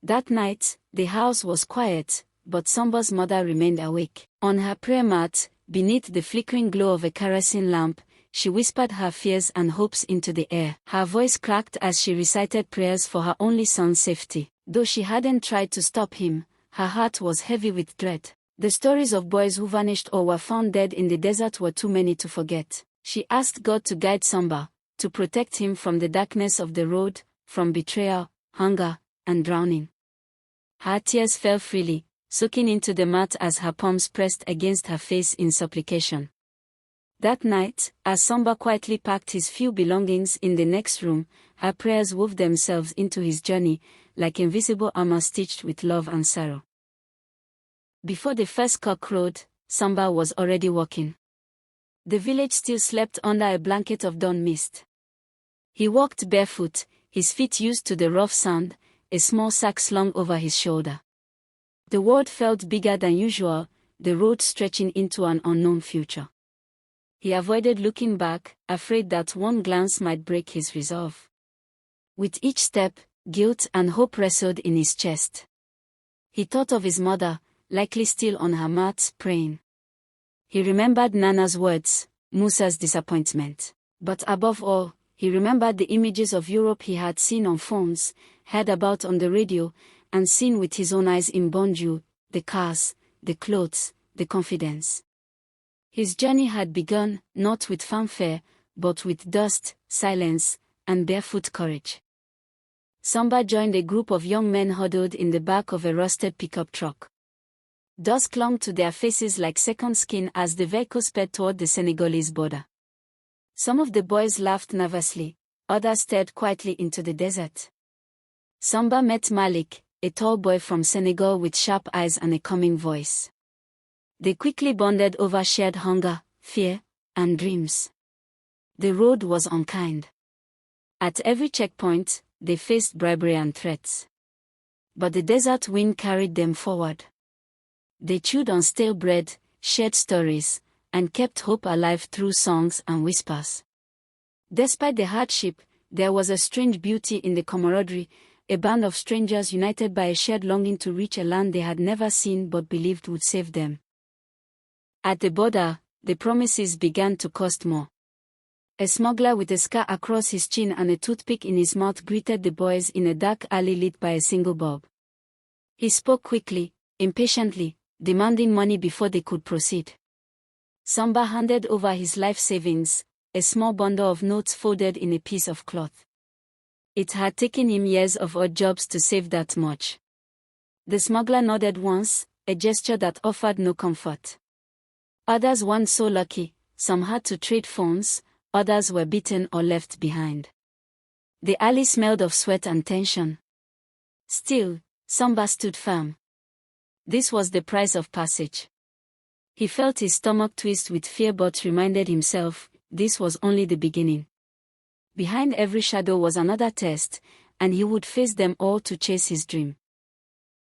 That night, the house was quiet, but Samba's mother remained awake. On her prayer mat, beneath the flickering glow of a kerosene lamp, she whispered her fears and hopes into the air. Her voice cracked as she recited prayers for her only son's safety. Though she hadn't tried to stop him, her heart was heavy with dread. The stories of boys who vanished or were found dead in the desert were too many to forget. She asked God to guide Samba, to protect him from the darkness of the road, from betrayal, hunger, and drowning. Her tears fell freely, soaking into the mat as her palms pressed against her face in supplication. That night, as Samba quietly packed his few belongings in the next room, her prayers wove themselves into his journey, like invisible armor stitched with love and sorrow. Before the first cock crowed, Samba was already walking. The village still slept under a blanket of dawn mist. He walked barefoot, his feet used to the rough sand, a small sack slung over his shoulder. The world felt bigger than usual, the road stretching into an unknown future. He avoided looking back, afraid that one glance might break his resolve. With each step, guilt and hope wrestled in his chest. He thought of his mother, likely still on her mat, praying. He remembered Nana's words, Musa's disappointment. But above all, he remembered the images of Europe he had seen on phones, heard about on the radio, and seen with his own eyes in Bonjour, the cars, the clothes, the confidence. His journey had begun, not with fanfare, but with dust, silence, and barefoot courage. Samba joined a group of young men huddled in the back of a rusted pickup truck. Dust clung to their faces like second skin as the vehicle sped toward the Senegalese border. Some of the boys laughed nervously, others stared quietly into the desert. Samba met Malik, a tall boy from Senegal with sharp eyes and a calming voice. They quickly bonded over shared hunger, fear, and dreams. The road was unkind. At every checkpoint, they faced bribery and threats. But the desert wind carried them forward. They chewed on stale bread, shared stories, and kept hope alive through songs and whispers. Despite the hardship, there was a strange beauty in the camaraderie, a band of strangers united by a shared longing to reach a land they had never seen but believed would save them. At the border, the promises began to cost more. A smuggler with a scar across his chin and a toothpick in his mouth greeted the boys in a dark alley lit by a single bulb. He spoke quickly, impatiently, demanding money before they could proceed. Samba handed over his life savings, a small bundle of notes folded in a piece of cloth. It had taken him years of odd jobs to save that much. The smuggler nodded once, a gesture that offered no comfort. Others weren't so lucky, some had to trade phones, others were beaten or left behind. The alley smelled of sweat and tension. Still, Samba stood firm. This was the price of passage. He felt his stomach twist with fear but reminded himself, this was only the beginning. Behind every shadow was another test, and he would face them all to chase his dream.